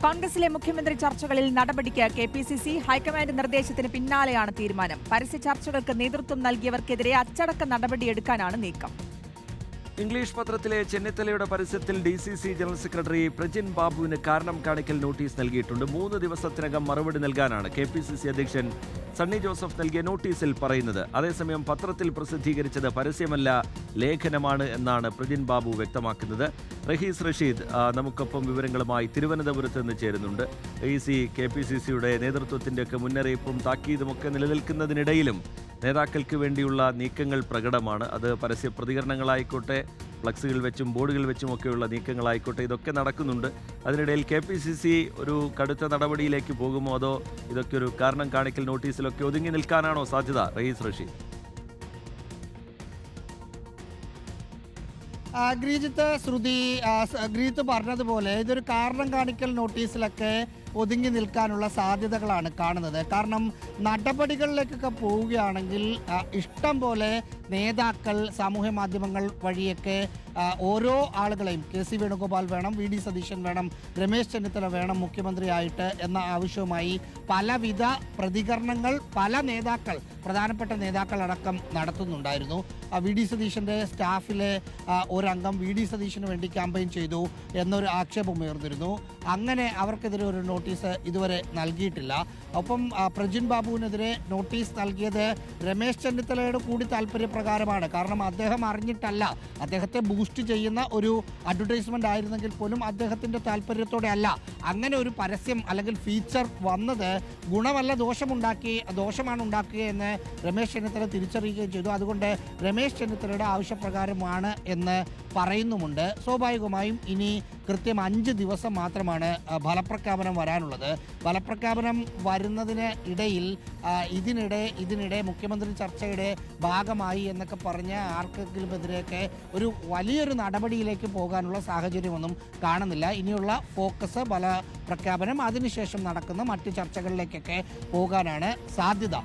കോൺഗ്രസിലെ മുഖ്യമന്ത്രി ചർച്ചകളിൽ നടപടിക്ക് കെപിസിസി ഹൈക്കമാൻഡ് നിർദ്ദേശത്തിന് പിന്നാലെയാണ് തീരുമാനം. പരസ്യ ചർച്ചകൾക്ക് നേതൃത്വം നൽകിയവർക്കെതിരെ അച്ചടക്ക നടപടിയെടുക്കാനാണ് നീക്കം. ഇംഗ്ലീഷ് പത്രത്തിലെ ചെന്നിത്തലയുടെ പരസ്യത്തിൽ DCC ജനറൽ സെക്രട്ടറി പ്രജിൻ ബാബുവിന് കാരണം കാണിക്കൽ നോട്ടീസ് നൽകിയിട്ടുണ്ട്. 3 ദിവസത്തിനകം മറുപടി നൽകാനാണ് KPCC അധ്യക്ഷൻ സണ്ണി ജോസഫ് നൽകിയ നോട്ടീസിൽ പറയുന്നത്. അതേസമയം പത്രത്തിൽ പ്രസിദ്ധീകരിച്ചത് പരസ്യമല്ല, ലേഖനമാണ് എന്നാണ് പ്രജിൻ ബാബു വ്യക്തമാക്കുന്നത്. റഹീസ് റഷീദ് നമുക്കൊപ്പം വിവരങ്ങളുമായി തിരുവനന്തപുരത്ത് നിന്ന് ചേരുന്നുണ്ട്. KPCCയുടെ നേതൃത്വത്തിൻ്റെയൊക്കെ മുന്നറിയിപ്പും താക്കീതുമൊക്കെ നിലനിൽക്കുന്നതിനിടയിലും നേതാക്കൾക്ക് വേണ്ടിയുള്ള നീക്കങ്ങൾ പ്രകടമാണ്. അത് പരസ്യ പ്രതികരണങ്ങളായിക്കോട്ടെ, ഫ്ലക്സുകൾ വെച്ചും ബോർഡുകൾ വെച്ചുമൊക്കെയുള്ള നീക്കങ്ങളായിക്കോട്ടെ, ഇതൊക്കെ നടക്കുന്നുണ്ട്. അതിനിടയിൽ KPCC ഒരു കടുത്ത നടപടിയിലേക്ക് പോകുമോ, അതോ ഇതൊക്കെ ഒരു കാരണം കാണിക്കൽ നോട്ടീസിലൊക്കെ ഒതുങ്ങി നിൽക്കാനാണോ സാധ്യത? റയീസ് റഷീദ്. ശ്രീജിത്ത് പറഞ്ഞതുപോലെ ഇതൊരു കാരണം കാണിക്കൽ നോട്ടീസിലൊക്കെ ഒതുങ്ങി നിൽക്കാനുള്ള സാധ്യതകളാണ് കാണുന്നത്. കാരണം നടപടികളിലേക്കൊക്കെ പോവുകയാണെങ്കിൽ ഇഷ്ടം പോലെ നേതാക്കൾ സാമൂഹ്യ മാധ്യമങ്ങൾ വഴിയൊക്കെ ഓരോ ആളുകളെയും KC വേണുഗോപാൽ വേണം, VD സതീശൻ വേണം, രമേശ് ചെന്നിത്തല വേണം മുഖ്യമന്ത്രിയായിട്ട് എന്ന ആവശ്യവുമായി പലവിധ പ്രതികരണങ്ങൾ പല നേതാക്കൾ, പ്രധാനപ്പെട്ട നേതാക്കളടക്കം നടത്തുന്നുണ്ടായിരുന്നു. VD സതീശൻ്റെ സ്റ്റാഫിലെ ഒരംഗം VD സതീശന് വേണ്ടി ക്യാമ്പയിൻ ചെയ്തു എന്നൊരു ആക്ഷേപം ഉയർന്നിരുന്നു. അങ്ങനെ അവർക്കെതിരെ ഒരു നോട്ടീസ് ഇതുവരെ നൽകിയിട്ടില്ല. ഒപ്പം പ്രജിൻ ബാബുവിനെതിരെ നോട്ടീസ് നൽകിയത് രമേശ് ചെന്നിത്തലയുടെ കൂടി താല്പര്യപ്രകാരമാണ്. കാരണം അദ്ദേഹം അറിഞ്ഞിട്ടല്ല, അദ്ദേഹത്തെ ബൂസ്റ്റ് ചെയ്യുന്ന ഒരു അഡ്വർടൈസ്മെൻ്റ് ആയിരുന്നെങ്കിൽ പോലും അദ്ദേഹത്തിൻ്റെ താല്പര്യത്തോടെ അല്ല അങ്ങനെ ഒരു പരസ്യം അല്ലെങ്കിൽ ഫീച്ചർ വന്നത്. ഗുണമല്ല ദോഷമാണ് ഉണ്ടാക്കുക എന്ന് രമേശ് ചെന്നിത്തല തിരിച്ചറിയുകയും ചെയ്തു. അതുകൊണ്ട് രമേശ് ചെന്നിത്തലയുടെ ആവശ്യപ്രകാരമാണ് എന്ന് പറയുന്നുമുണ്ട്. സ്വാഭാവികമായും ഇനി കൃത്യം 5 ദിവസം മാത്രമാണ് ഫലപ്രഖ്യാപനം വരാനുള്ളത്. ഫലപ്രഖ്യാപനം വരുന്നതിന് ഇടയിൽ ഇതിനിടെ മുഖ്യമന്ത്രി ചർച്ചയുടെ ഭാഗമായി എന്നൊക്കെ പറഞ്ഞ് ആർക്കെങ്കിലും എതിരെയൊക്കെ ഒരു വലിയൊരു നടപടിയിലേക്ക് പോകാനുള്ള സാഹചര്യമൊന്നും കാണുന്നില്ല. ഇനിയുള്ള ഫോക്കസ് ഫലപ്രഖ്യാപനം, അതിനുശേഷം നടക്കുന്ന മറ്റ് ചർച്ചകളിലേക്കൊക്കെ പോകാനാണ് സാധ്യത.